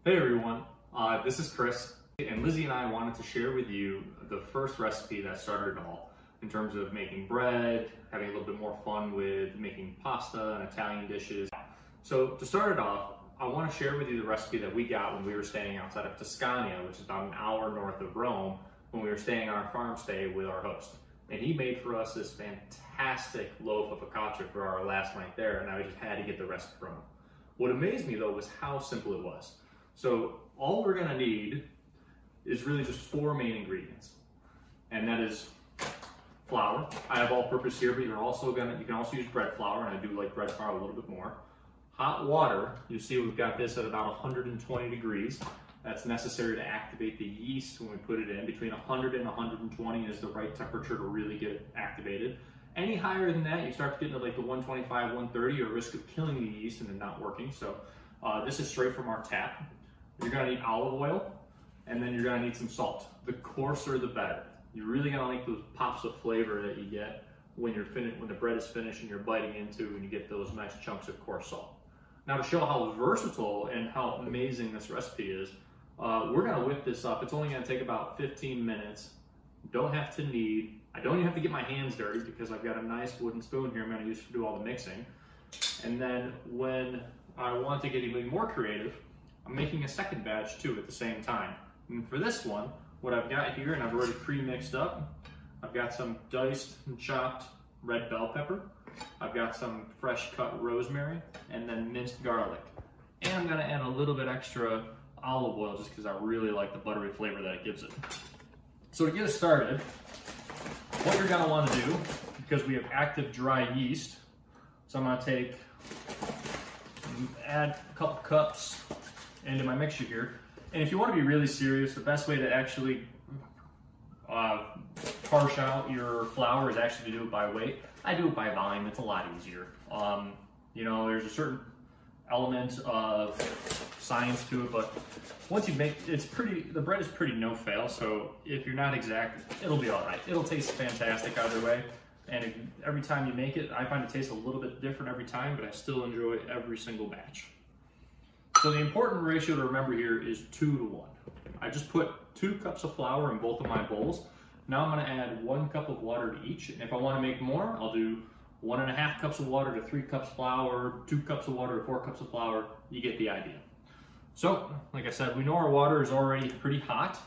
Hey everyone, this is Chris, and Lizzie and I wanted to share with you the first recipe that started it all in terms of making bread, having a little bit more fun with making pasta and Italian dishes. So to start it off, I want to share with you the recipe that we got when we were staying outside of Tuscania, which is about an hour north of Rome, when we were staying on our farm stay with our host. And he made for us this fantastic loaf of focaccia for our last night there, and I just had to get the recipe from him. What amazed me though was how simple it was. So all we're gonna need is really just 4 main ingredients. And that is flour. I have all-purpose here, but you can also use bread flour, and I do like bread flour a little bit more. Hot water, you see we've got this at about 120 degrees. That's necessary to activate the yeast when we put it in. Between 100 and 120 is the right temperature to really get activated. Any higher than that, you start to get into like the 125, 130, you're at risk of killing the yeast and then not working. So this is straight from our tap. You're gonna need olive oil, and then you're gonna need some salt. The coarser, the better. You're really gonna like those pops of flavor that you get when when the bread is finished and you're biting into, and you get those nice chunks of coarse salt. Now, to show how versatile and how amazing this recipe is, we're gonna whip this up. It's only gonna take about 15 minutes. Don't have to knead. I don't even have to get my hands dirty because I've got a nice wooden spoon here I'm gonna use to do all the mixing. And then when I want to get even more creative, I'm making a second batch too at the same time. And for this one, what I've got here, and I've already pre-mixed up, I've got some diced and chopped red bell pepper. I've got some fresh cut rosemary, and then minced garlic. And I'm gonna add a little bit extra olive oil just because I really like the buttery flavor that it gives it. So to get us started, what you're gonna wanna do, because we have active dry yeast, so I'm gonna add a couple cups into my mixture here. And if you want to be really serious, the best way to actually parse out your flour is actually to do it by weight. I do it by volume, it's a lot easier. You know, there's a certain element of science to it, but once you make the bread is pretty no fail, so if you're not exact, it'll be all right. It'll taste fantastic either way. And every time you make it, I find it tastes a little bit different every time, but I still enjoy every single batch. So the important ratio to remember here is 2 to 1. I just put 2 cups of flour in both of my bowls. Now I'm gonna add 1 cup of water to each. And if I wanna make more, I'll do 1.5 cups of water to 3 cups flour, 2 cups of water to 4 cups of flour. You get the idea. So, like I said, we know our water is already pretty hot.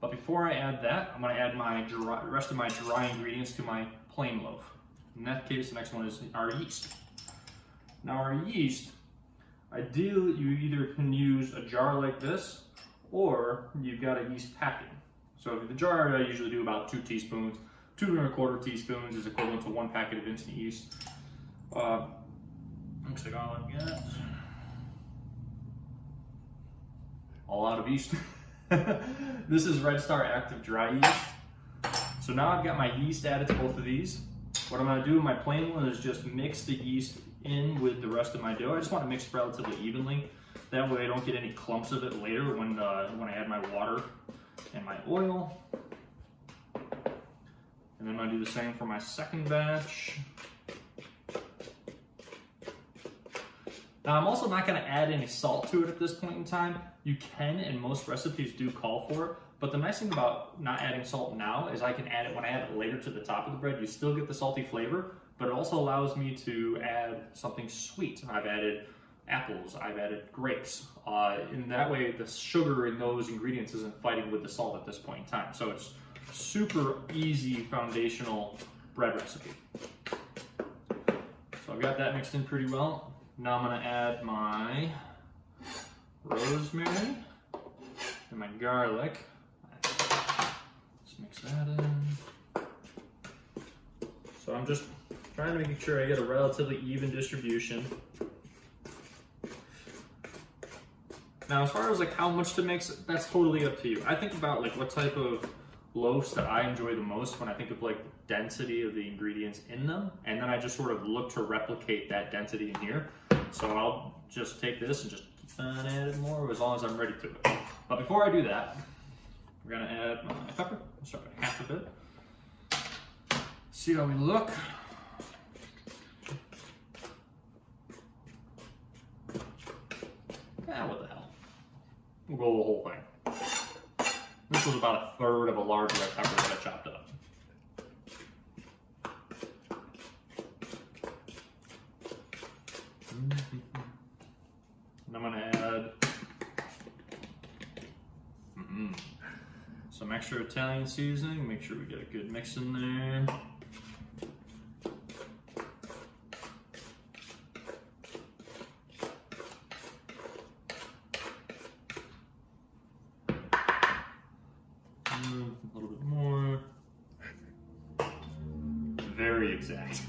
But before I add that, I'm gonna add the rest of my dry ingredients to my plain loaf. In that case, the next one is our yeast. Now our yeast, ideally, you either can use a jar like this, or you've got a yeast packing. So the jar I usually do about 2 teaspoons. 2¼ teaspoons is equivalent to 1 packet of instant yeast. Looks like all I've got. All out of yeast. This is Red Star Active Dry Yeast. So now I've got my yeast added to both of these. What I'm gonna do in my plain one is just mix the yeast in with the rest of my dough. I just want to mix it relatively evenly. That way I don't get any clumps of it later when I add my water and my oil. And then I'm going to do the same for my second batch. Now I'm also not going to add any salt to it at this point in time. You can, and most recipes do call for it. But the nice thing about not adding salt now is I can add it when I add it later to the top of the bread. You still get the salty flavor, but it also allows me to add something sweet. I've added apples, I've added grapes. In that way, the sugar in those ingredients isn't fighting with the salt at this point in time. So it's super easy foundational bread recipe. So I've got that mixed in pretty well. Now I'm gonna add my rosemary and my garlic. Let's mix that in. So I'm just trying to make sure I get a relatively even distribution. Now, as far as like how much to mix, that's totally up to you. I think about like what type of loaves that I enjoy the most when I think of like the density of the ingredients in them, and then I just sort of look to replicate that density in here. So I'll just take this and just keep on adding more as long as I'm ready to it. But before I do that, we're gonna add my pepper. I'll start with half of it. See how we look. Ah, what the hell. we'll go the whole thing. This was about a third of a large red pepper that I chopped up. And I'm gonna add some extra Italian seasoning. Make sure we get a good mix in there. A little bit more. Very exact.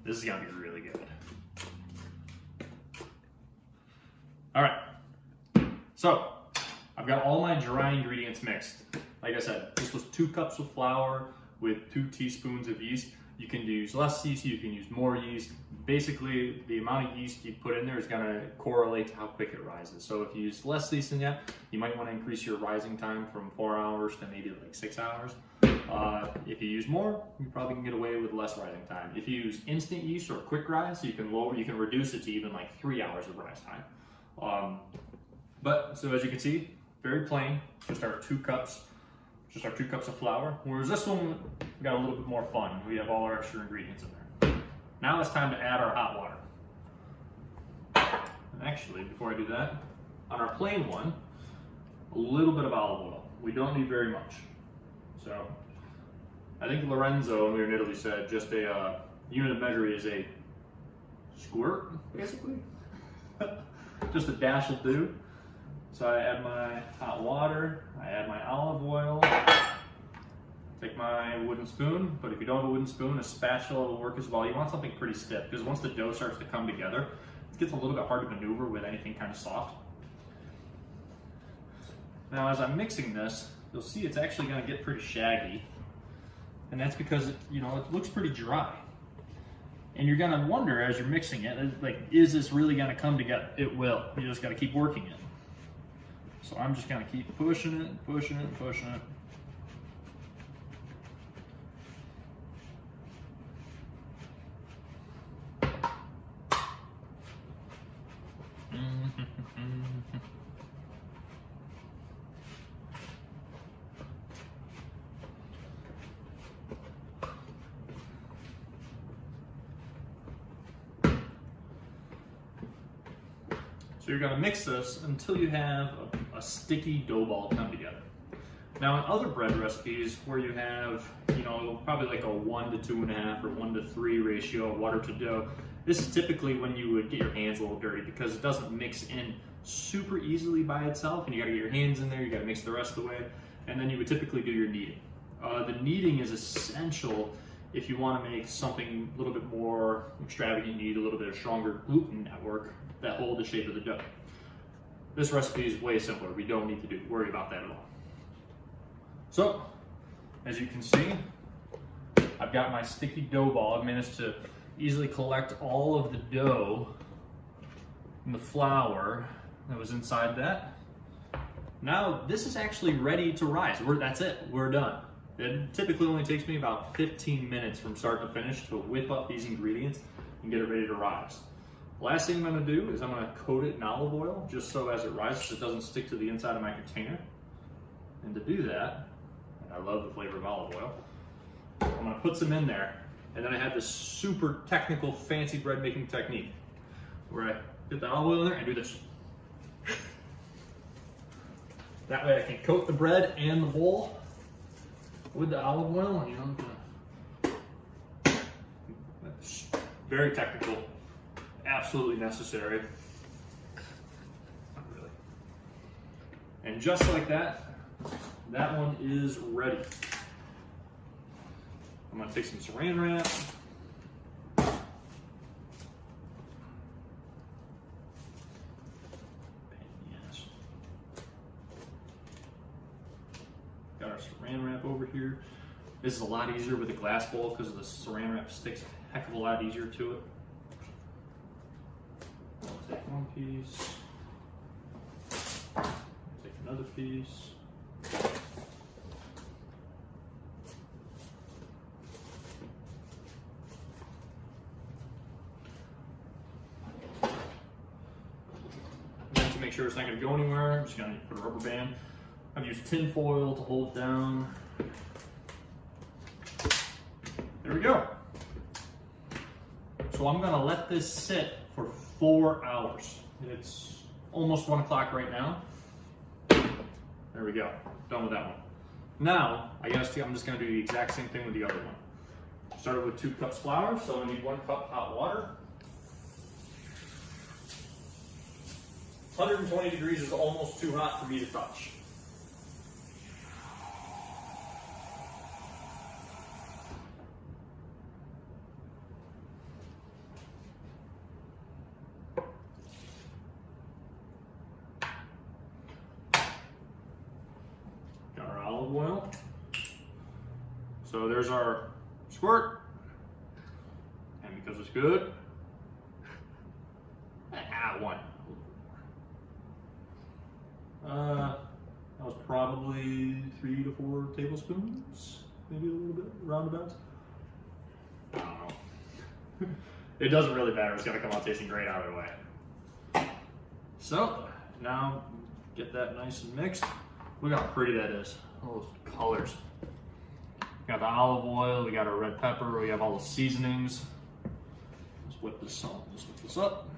This is gonna be really good. All right, so I've got all my dry ingredients mixed. Like I said, this was 2 cups of flour with 2 teaspoons of yeast. You can use less yeast, you can use more yeast. Basically, the amount of yeast you put in there is gonna correlate to how quick it rises. So if you use less yeast than that, you might wanna increase your rising time from 4 hours to maybe like 6 hours. If you use more, you probably can get away with less rising time. If you use instant yeast or quick rise, you can reduce it to even like 3 hours of rise time. So as you can see, very plain, just our 2 cups of flour. Whereas this one, we got a little bit more fun. We have all our extra ingredients in there. Now it's time to add our hot water. And actually, before I do that, on our plain one, a little bit of olive oil. We don't need very much. So, I think Lorenzo, when we were in Italy, said just a unit of measure is a squirt, basically. Just a dash will do. So I add my hot water, I add my olive oil, take my wooden spoon, but if you don't have a wooden spoon, a spatula will work as well. You want something pretty stiff, because once the dough starts to come together, it gets a little bit hard to maneuver with anything kind of soft. Now as I'm mixing this, you'll see it's actually going to get pretty shaggy, and that's because it looks pretty dry. And you're gonna wonder as you're mixing it, like, is this really gonna come together? It will. You just gotta keep working it. So I'm just gonna keep pushing it, pushing it, pushing it. So you're gonna mix this until you have a sticky dough ball come together. Now in other bread recipes where you have, probably like a 1 to 2.5 or 1 to 3 ratio of water to dough, this is typically when you would get your hands a little dirty because it doesn't mix in super easily by itself, and you gotta get your hands in there, you gotta mix the rest of the way, and then you would typically do your kneading. The kneading is essential if you wanna make something a little bit more extravagant. You need a little bit of stronger gluten network that hold the shape of the dough. This recipe is way simpler. We don't need to worry about that at all. So, as you can see, I've got my sticky dough ball. I've managed to easily collect all of the dough and the flour that was inside that. Now, this is actually ready to rise. That's it, we're done. It typically only takes me about 15 minutes from start to finish to whip up these ingredients and get it ready to rise. Last thing I'm gonna do is I'm gonna coat it in olive oil, just so as it rises, it doesn't stick to the inside of my container. And to do that, and I love the flavor of olive oil, I'm gonna put some in there, and then I have this super technical, fancy bread making technique, where I get the olive oil in there and do this. That way I can coat the bread and the bowl with the olive oil, and that's very technical. Absolutely necessary. Not really. And just like that, that one is ready. I'm gonna take some saran wrap. Yes. Got our saran wrap over here. This is a lot easier with a glass bowl because the saran wrap sticks a heck of a lot easier to it. I'll take one piece, take another piece. sure it's not gonna go anywhere. I'm just gonna put a rubber band. I've used tin foil to hold it down. There we go. So I'm gonna let this sit for 4 hours. It's almost 1 o'clock right now. There we go, done with that one. Now, I'm just gonna do the exact same thing with the other one. Started with 2 cups flour, so I need 1 cup hot water. 120 degrees is almost too hot for me to touch. Got our olive oil. So there's our squirt. And because it's good, add 1. That was probably 3 to 4 tablespoons, maybe a little bit, roundabouts. I don't know. It doesn't really matter, it's gonna come out tasting great either way. So, now get that nice and mixed. Look how pretty that is, all those colors. Got the olive oil, we got our red pepper, we have all the seasonings. Let's whip this up.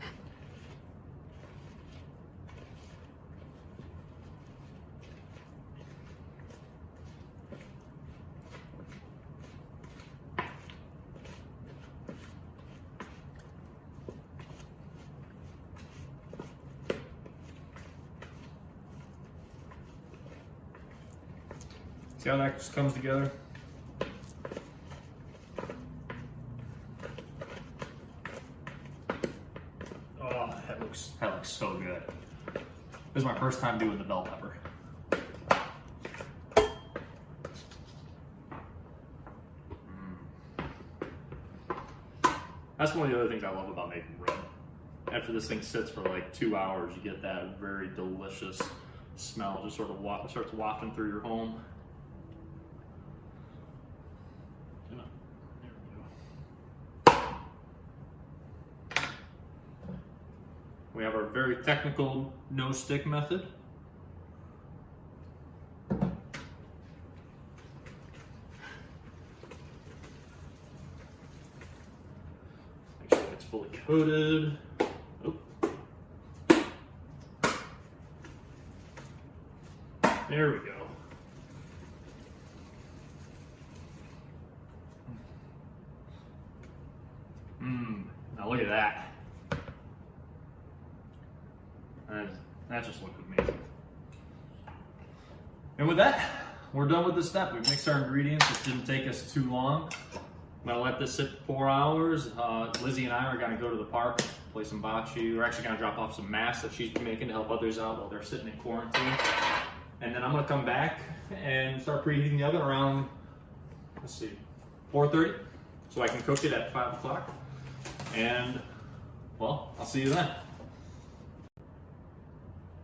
See how that just comes together? Oh, that looks so good. This is my first time doing the bell pepper. That's one of the other things I love about making bread. After this thing sits for like 2 hours, you get that very delicious smell just sort of starts wafting through your home. We have our very technical no-stick method. Make sure it's fully coated. There we go. Now look at that. That just looked amazing. And with that, we're done with this step. We've mixed our ingredients. It didn't take us too long. I'm gonna let this sit for 4 hours. Lizzie and I are gonna go to the park, play some bocce. We're actually gonna drop off some mass that she's making to help others out while they're sitting in quarantine. And then I'm gonna come back and start preheating the oven around, let's see, 4:30, so I can cook it at 5 o'clock. And, well, I'll see you then.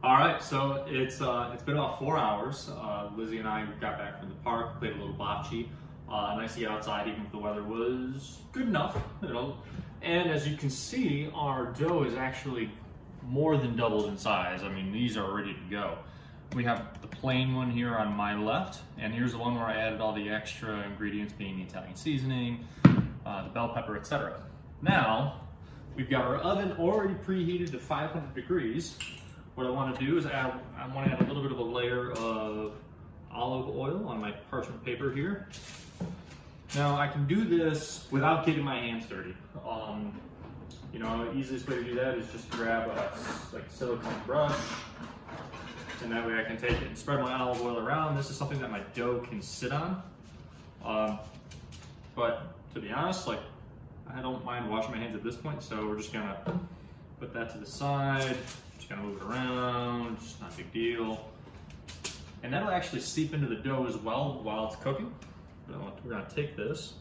All right, so it's been about 4 hours. Lizzie and I got back from the park, played a little bocce. Nice to get outside, even if the weather was good enough, you know. And as you can see, our dough is actually more than doubled in size. I mean, these are ready to go. We have the plain one here on my left, and here's the one where I added all the extra ingredients, being the Italian seasoning, the bell pepper, etc. Now, we've got our oven already preheated to 500 degrees. What I want to do is I want to add a little bit of a layer of olive oil on my parchment paper here. Now I can do this without getting my hands dirty. You know, the easiest way to do that is just grab a silicone brush, and that way I can take it and spread my olive oil around. This is something that my dough can sit on. But to be honest, like, I don't mind washing my hands at this point, so we're just gonna put that to the side. Just gonna move it around, just not a big deal. And that'll actually seep into the dough as well while it's cooking. We're gonna take this.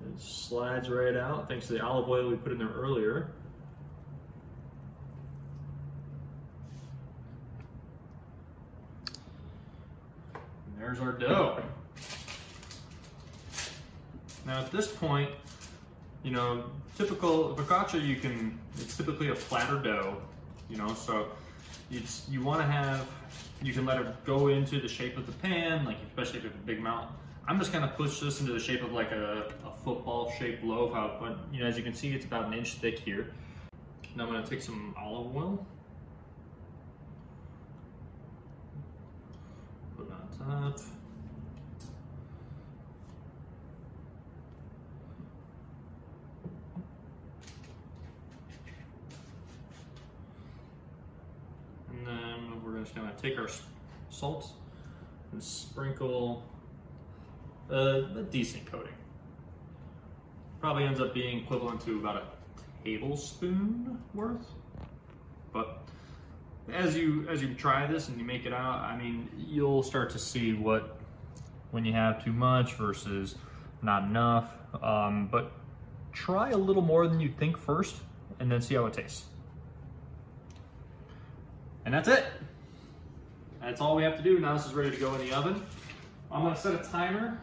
It slides right out thanks to the olive oil we put in there earlier. And there's our dough. Now at this point, you know, typical focaccia, it's typically a flatter dough. you know, so you want to have, you can let it go into the shape of the pan, like especially if you have a big amount. I'm just gonna push this into the shape of like a football shaped loaf, but you know, as you can see, it's about an inch thick here. Now I'm gonna take some olive oil, put it on top. And then we're just gonna take our salt and sprinkle a decent coating. Probably ends up being equivalent to about a tablespoon worth. But as you try this and you make it out, I mean, you'll start to see when you have too much versus not enough. But try a little more than you think first, and then see how it tastes. And that's it. That's all we have to do. Now this is ready to go in the oven. I'm gonna set a timer.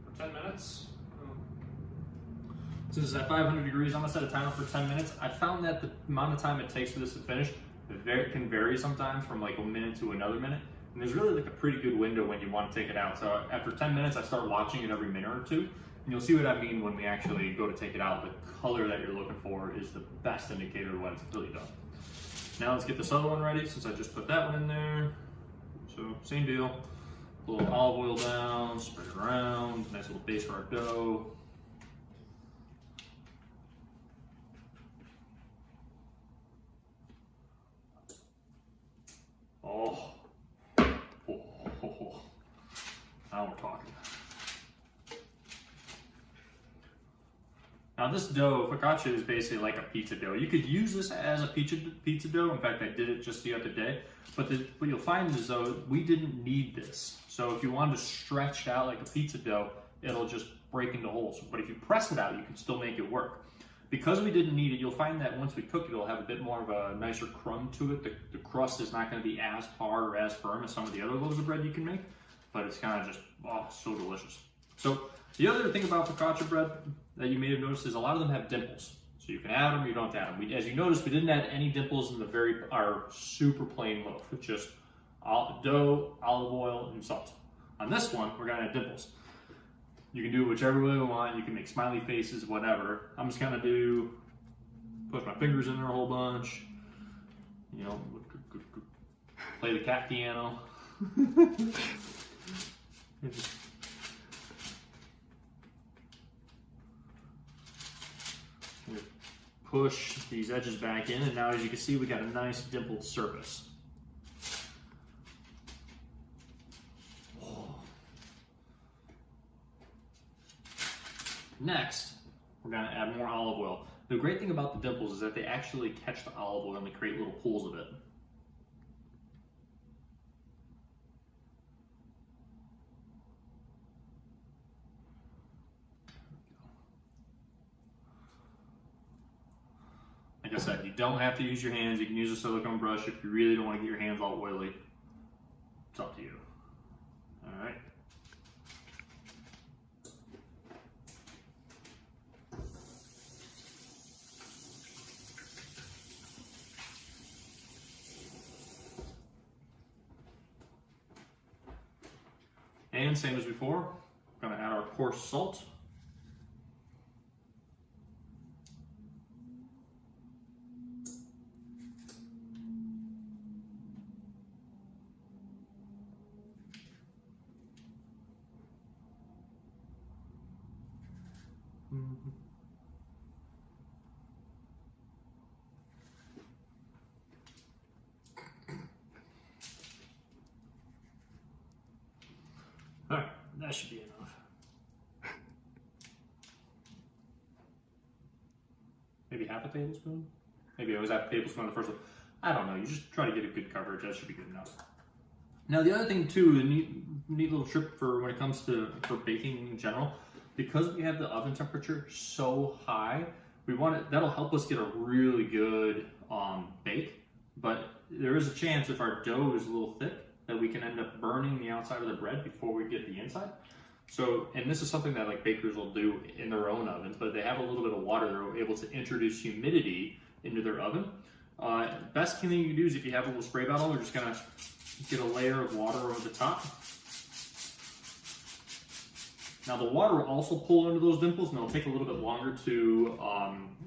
For 10 minutes. Since it's at 500 degrees, I'm gonna set a timer for 10 minutes. I found that the amount of time it takes for this to finish can vary sometimes from like a minute to another minute. And there's really like a pretty good window when you want to take it out. So after 10 minutes, I start watching it every minute or two. And you'll see what I mean when we actually go to take it out. The color that you're looking for is the best indicator of when it's completely done. Now let's get this other one ready, since I just put that one in there. So same deal, a little olive oil down, spread it around, nice little base for our dough. Oh, now we're talking. Now this dough, focaccia, is basically like a pizza dough. You could use this as a pizza dough. In fact, I did it just the other day. But what you'll find is though, we didn't need this. So if you wanted to stretch it out like a pizza dough, it'll just break into holes. But if you press it out, you can still make it work. Because we didn't need it, you'll find that once we cook it, it'll have a bit more of a nicer crumb to it. The crust is not going to be as hard or as firm as some of the other loaves of bread you can make. But it's kind of just, oh, so delicious. So the other thing about focaccia bread that you may have noticed is a lot of them have dimples. So you can add them or you don't add them. As you noticed, we didn't add any dimples in our super plain loaf. It's just dough, olive oil, and salt. On this one, we're gonna add dimples. You can do it whichever way you want. You can make smiley faces, whatever. I'm just gonna push my fingers in there a whole bunch. You know, play the cat piano. Push these edges back in, and now as you can see, we got a nice dimpled surface. Oh. Next, we're gonna add more olive oil. The great thing about the dimples is that they actually catch the olive oil and they create little pools of it. Like I said, you don't have to use your hands. You can use a silicone brush if you really don't want to get your hands all oily. It's up to you. All right. And same as before, we're going to add our coarse salt. All right, that should be enough. Maybe half a tablespoon? Maybe I was half a tablespoon on the first one. I don't know, you just try to get a good coverage, that should be good enough. Now the other thing too, a neat little trick for when it comes to baking in general, because we have the oven temperature so high, that'll help us get a really good bake. But there is a chance if our dough is a little thick that we can end up burning the outside of the bread before we get the inside. So, and this is something that like bakers will do in their own ovens, but if they have a little bit of water, they're able to introduce humidity into their oven. Best thing you can do is if you have a little spray bottle, we're just gonna get a layer of water over the top. Now the water will also pull into those dimples and it'll take a little bit longer to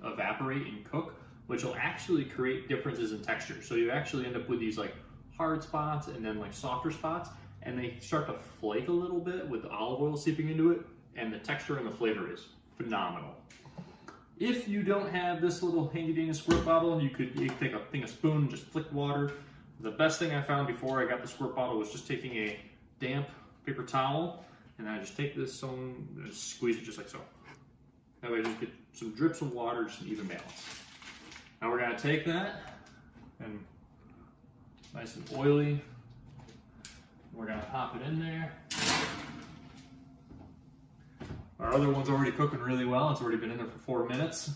evaporate and cook, which will actually create differences in texture. So you actually end up with these like hard spots and then like softer spots, and they start to flake a little bit with the olive oil seeping into it, and the texture and the flavor is phenomenal. If you don't have this little handy dandy squirt bottle, you could take a spoon and just flick water. The best thing I found before I got the squirt bottle was just taking a damp paper towel, and I just take this and squeeze it just like so. That way I just get some drips of water, just an even balance. Now we're gonna take that, and nice and oily, we're gonna pop it in there. Our other one's already cooking really well. It's already been in there for 4 minutes.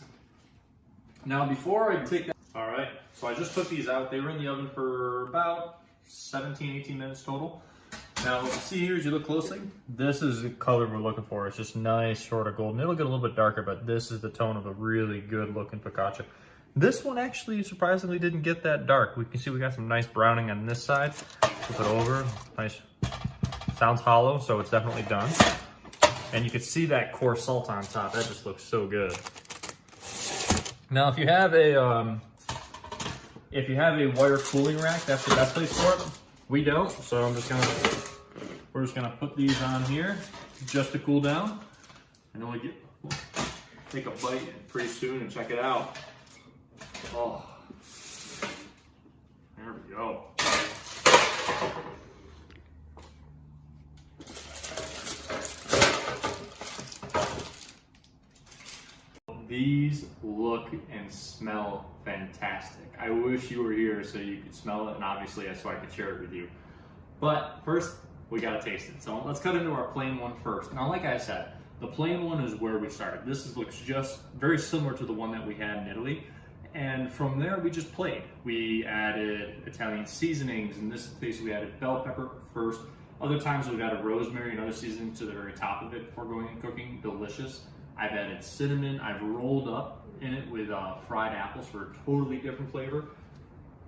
Now before I take that, all right, so I just took these out. They were in the oven for about 17, 18 minutes total. Now what you see here as you look closely, this is the color we're looking for. It's just nice, sort of golden. It'll get a little bit darker, but this is the tone of a really good looking focaccia. This one actually surprisingly didn't get that dark. We can see we got some nice browning on this side. Flip it over, nice. Sounds hollow, so it's definitely done. And you can see that coarse salt on top. That just looks so good. Now, if you have a wire cooling rack, that's the best place for it. We don't, so we're just gonna put these on here just to cool down, and then we'll take a bite pretty soon and check it out. Oh, there we go. These look and smell fantastic. I wish you were here so you could smell it, and obviously so I could share it with you. But first, we gotta taste it. So let's cut into our plain one first. Now, like I said, the plain one is where we started. This looks just very similar to the one that we had in Italy. And from there, we just played. We added Italian seasonings. In this case, we added bell pepper first. Other times, we've added rosemary and other seasonings to the very top of it before going and cooking. Delicious. I've added cinnamon. I've rolled up in it with fried apples for a totally different flavor.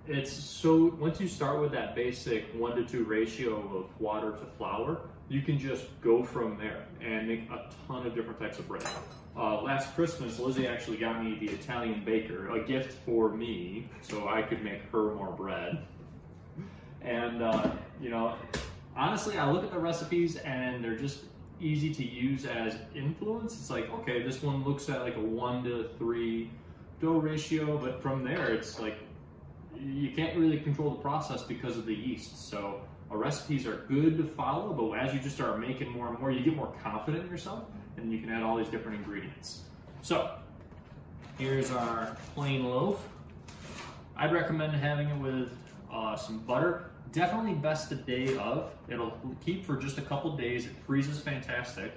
It's so, once you start with that basic 1-to-2 ratio of water to flour, you can just go from there and make a ton of different types of bread. Last Christmas, Lizzie actually got me the Italian baker, a gift for me, so I could make her more bread. And, you know, honestly, I look at the recipes and they're just easy to use as influence. It's like, okay, this one looks at like a 1-to-3 dough ratio, but from there, it's like, you can't really control the process because of the yeast. So recipes are good to follow, but as you just start making more and more, you get more confident in yourself, and you can add all these different ingredients. So here's our plain loaf. I'd recommend having it with some butter. Definitely best the day of. It'll keep for just a couple days. It freezes fantastic.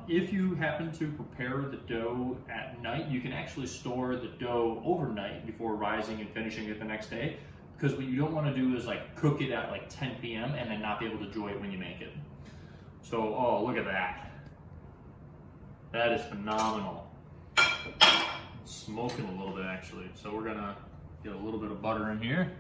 If you happen to prepare the dough at night, you can actually store the dough overnight before rising and finishing it the next day. Because what you don't want to do is like cook it at like 10 p.m. and then not be able to enjoy it when you make it. So, oh, look at that. That is phenomenal. It's smoking a little bit actually. So we're gonna get a little bit of butter in here.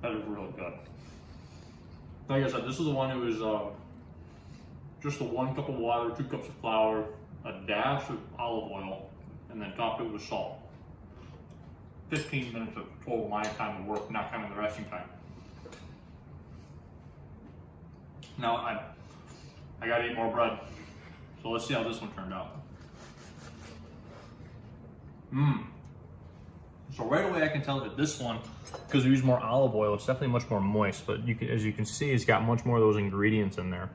That is really good. Like I said, this is the one that was just a 1 cup of water, 2 cups of flour, a dash of olive oil, and then topped it with salt. 15 minutes of total my time of work, not counting the resting time. Now I gotta eat more bread. So let's see how this one turned out. So right away I can tell that this one, because we use more olive oil, it's definitely much more moist, but as you can see, it's got much more of those ingredients in there.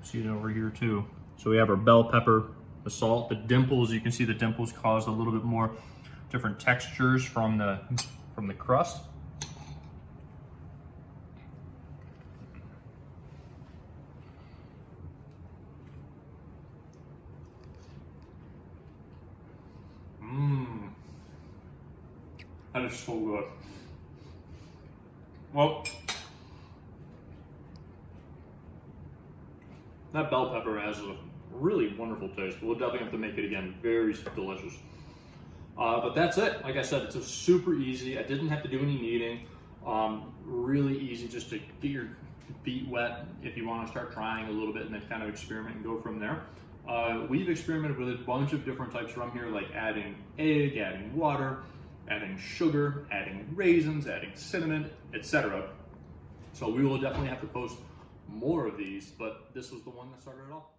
See it over here too. So we have our bell pepper, the salt, the dimples. You can see the dimples caused a little bit more different textures from the crust. That is so good. Well, that bell pepper has a really wonderful taste. We'll definitely have to make it again. Very delicious. But that's it. Like I said, it's just super easy. I didn't have to do any kneading. Really easy just to get your feet wet if you want to start trying a little bit and then kind of experiment and go from there. We've experimented with a bunch of different types from here, like adding egg, adding water, adding sugar, adding raisins, adding cinnamon, etc. So we will definitely have to post more of these, but this was the one that started it all.